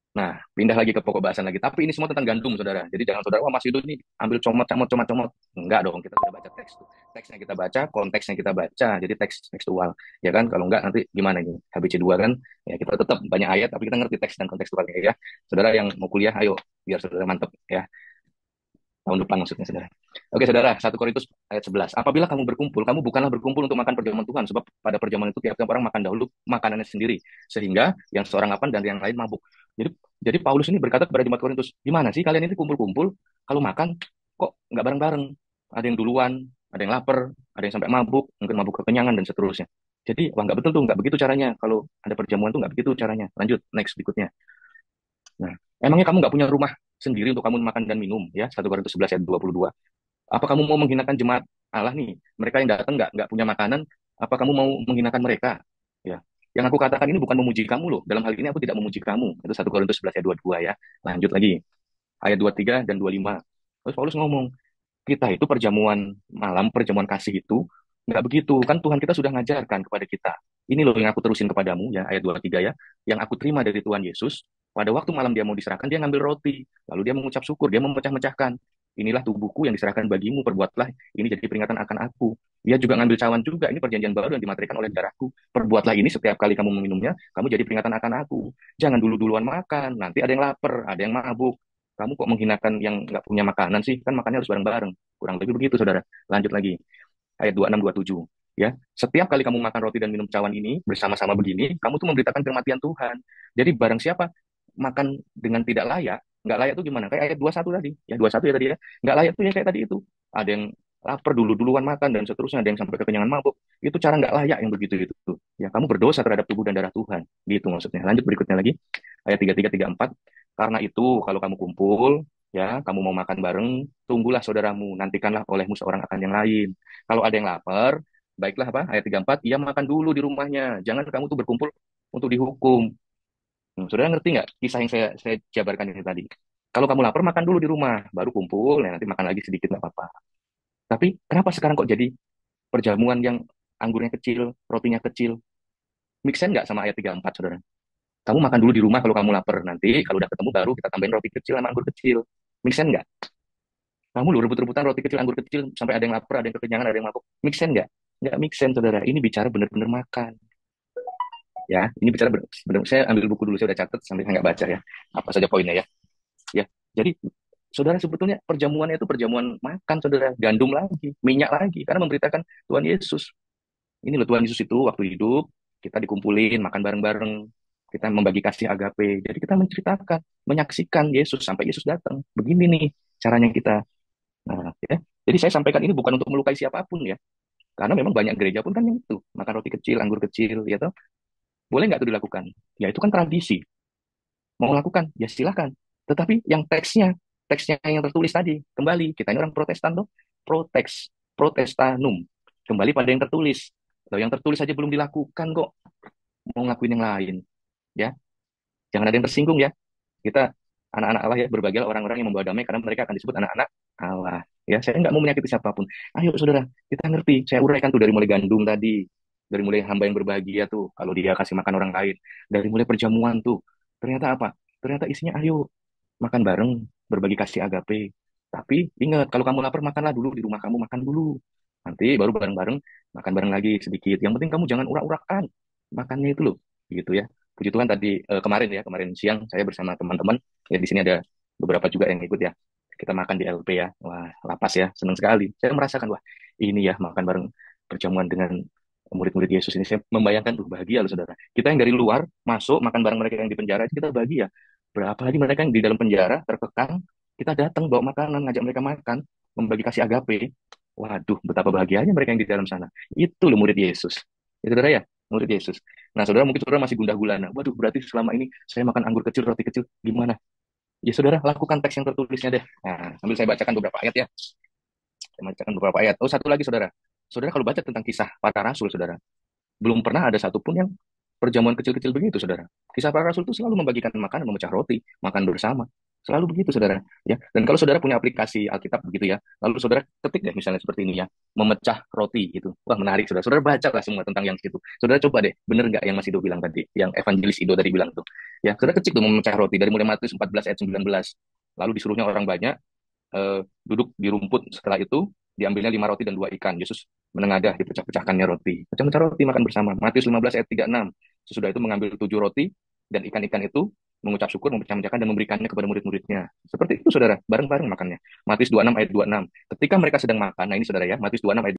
Nah, pindah lagi ke pokok bahasan lagi. Tapi ini semua tentang gandum, saudara. Jadi jangan saudara, wah Mas Yudho ini ambil comot, comot, comot, comot. Enggak dong, kita sudah baca teks tuh. Teksnya kita baca, konteksnya kita baca. Jadi teks tekstual. Ya kan, kalau enggak nanti gimana ini? HBC 2 kan, ya kita tetap banyak ayat, tapi kita ngerti teks dan kontekstualnya ya. Saudara yang mau kuliah, ayo, biar saudara mantep ya. Tahun depan maksudnya, saudara. Oke, saudara, 1 Korintus ayat 11. Apabila kamu berkumpul, kamu bukanlah berkumpul untuk makan perjamuan Tuhan, sebab pada perjamuan itu tiap-tiap orang makan dahulu makanannya sendiri, sehingga yang seorang lapar dan yang lain mabuk. Jadi, jadi Paulus ini berkata kepada jemaat Korintus, gimana sih kalian ini kumpul-kumpul, kalau makan kok nggak bareng-bareng? Ada yang duluan, ada yang lapar, ada yang sampai mabuk, mungkin mabuk kekenyangan dan seterusnya. Jadi, wah nggak betul tuh, nggak begitu caranya. Kalau ada perjamuan tuh nggak begitu caranya. Lanjut, next berikutnya. Nah, emangnya kamu nggak punya rumah sendiri untuk kamu makan dan minum ya 1 Korintus 11 ayat 22. Apa kamu mau menghinakan jemaat Allah nih? Mereka yang datang nggak punya makanan, apa kamu mau menghinakan mereka? Ya. Yang aku katakan ini bukan memuji kamu loh. Dalam hal ini aku tidak memuji kamu. Itu 1 Korintus 11 ayat 22 ya. Lanjut lagi. Ayat 23 dan 25. Terus Paulus ngomong, kita itu perjamuan malam, perjamuan kasih itu nggak begitu. Kan Tuhan kita sudah ngajarkan kepada kita. Ini loh yang aku terusin kepadamu ya, ayat 23 ya. Yang aku terima dari Tuhan Yesus, pada waktu malam dia mau diserahkan, dia ngambil roti. Lalu dia mengucap syukur, dia memecah-mecahkan. Inilah tubuhku yang diserahkan bagimu, perbuatlah ini jadi peringatan akan aku. Dia juga ngambil cawan juga, ini perjanjian baru yang dimaterikan oleh darahku. Perbuatlah ini setiap kali kamu meminumnya, kamu jadi peringatan akan aku. Jangan dulu-duluan makan, nanti ada yang lapar, ada yang mabuk. Kamu kok menghinakan yang nggak punya makanan sih? Kan makannya harus bareng-bareng. Kurang lebih begitu, saudara. Lanjut lagi. Ayat 26, 27. Ya, setiap kali kamu makan roti dan minum cawan ini bersama-sama begini, kamu tuh memberitakan kematian Tuhan. Jadi barang siapa makan dengan tidak layak, nggak layak tuh gimana? Kayak ayat 21 tadi. Ya, 21 ya tadi ya. Nggak layak tuh ya kayak tadi itu. Ada yang lapar dulu-duluan makan dan seterusnya, ada yang sampai kekenyangan mabuk. Itu cara nggak layak yang begitu itu. Ya, kamu berdosa terhadap tubuh dan darah Tuhan. Gitu maksudnya. Lanjut berikutnya lagi. Ayat 33, 34. Karena itu kalau kamu kumpul, ya, kamu mau makan bareng, tunggulah saudaramu, nantikanlah olehmu seorang akan yang lain. Kalau ada yang lapar, baiklah apa? Ayat 34, ia makan dulu di rumahnya. Jangan kamu tuh berkumpul untuk dihukum. Saudara ngerti nggak kisah yang saya jabarkan ini tadi? Kalau kamu lapar, makan dulu di rumah, baru kumpul, nah nanti makan lagi sedikit nggak apa-apa. Tapi kenapa sekarang kok jadi perjamuan yang anggurnya kecil, rotinya kecil? Make sense nggak sama ayat 34, saudara? Kamu makan dulu di rumah kalau kamu lapar. Nanti kalau udah ketemu baru kita tambahin roti kecil sama anggur kecil. Make sense nggak? Kamu lu rebut-rebutan roti kecil, anggur kecil, sampai ada yang lapar, ada yang kekenyangan, ada yang mabuk. Make sense nggak? Nggak make sense, saudara. Ini bicara benar-benar makan. Ya, ini bicara benar. Saya ambil buku dulu, saya udah catat sampai saya nggak baca ya. Apa saja poinnya ya. Ya, jadi saudara sebetulnya perjamuannya itu perjamuan makan, saudara. Gandum lagi, minyak lagi, karena memberitakan Tuhan Yesus. Ini loh Tuhan Yesus itu waktu hidup, kita dikumpulin, makan bareng-bareng. Kita membagi kasih agape. Jadi kita menceritakan, menyaksikan Yesus sampai Yesus datang. Begini nih caranya kita. Nah, ya. Jadi saya sampaikan ini bukan untuk melukai siapapun ya. Karena memang banyak gereja pun kan yang itu, makan roti kecil, anggur kecil, ya toh. Boleh nggak itu dilakukan? Ya itu kan tradisi. Mau lakukan, ya silahkan. Tetapi yang teksnya yang tertulis tadi, kembali, kita ini orang Protestan tuh, Protestanum. Kembali pada yang tertulis. Kalau yang tertulis aja belum dilakukan kok, mau ngelakuin yang lain. Ya, jangan ada yang tersinggung ya. Kita anak-anak Allah ya, berbahagialah orang-orang yang membawa damai karena mereka akan disebut anak-anak Allah. Ya, saya nggak mau menyakiti siapapun. Ayo saudara, kita ngerti. Saya uraikan tuh dari mulai gandum tadi, dari mulai hamba yang berbahagia tuh, kalau dia kasih makan orang lain, dari mulai perjamuan tuh. Ternyata apa? Ternyata isinya ayo makan bareng, berbagi kasih agape. Tapi ingat, kalau kamu lapar makanlah dulu di rumah kamu, makan dulu. Nanti baru bareng-bareng makan bareng lagi sedikit. Yang penting kamu jangan urak-urakan makannya itu loh, gitu ya. Puji Tuhan tadi kemarin ya, kemarin siang saya bersama teman-teman ya di sini ada beberapa juga yang ikut ya. Kita makan di LP ya. Wah, lapas ya, senang sekali. Saya merasakan wah, ini ya makan bareng perjamuan dengan murid-murid Yesus ini saya membayangkan tuh bahagia loh saudara. Kita yang dari luar masuk makan bareng mereka yang di penjara kita bahagia. Berapa lagi mereka yang di dalam penjara terkekang, kita datang bawa makanan, ngajak mereka makan, membagi kasih agape. Waduh, betapa bahagianya mereka yang di dalam sana. Itu loh murid Yesus. Ya saudara ya, murid Yesus. Nah, saudara mungkin saudara masih gundah gulana. Waduh, berarti selama ini saya makan anggur kecil, roti kecil, gimana? Ya saudara, lakukan teks yang tertulisnya deh. Nah, sambil saya bacakan beberapa ayat ya. Saya bacakan beberapa ayat. Oh, satu lagi saudara. Saudara kalau baca tentang kisah para rasul, saudara, belum pernah ada satupun yang perjamuan kecil-kecil begitu, saudara. Kisah para rasul itu selalu membagikan makanan, memecah roti, makan bersama. Selalu begitu, saudara. Ya, dan kalau saudara punya aplikasi Alkitab begitu ya, lalu saudara ketik deh misalnya seperti ini ya, memecah roti gitu. Wah menarik, saudara. Saudara baca lah semua tentang yang situ. Saudara coba deh, bener nggak yang Mas Ido bilang tadi, yang Evangelis Ido tadi bilang tuh. Ya, saudara ketik tuh memecah roti dari mulai Matius 14 ayat 19. Lalu disuruhnya orang banyak duduk di rumput. Setelah itu diambilnya 5 roti dan 2 ikan. Yesus menengadah, dipecah-pecahkannya roti. Pecah-pecah roti makan bersama. Matius 15 ayat 36. Sesudah itu mengambil 7 roti dan ikan-ikan itu, mengucap syukur, memecah-mecahkan dan memberikannya kepada murid-muridnya. Seperti itu, saudara. Bareng-bareng makannya. Matius 26 ayat 26. Ketika mereka sedang makan, nah ini saudara ya, Matius 26 ayat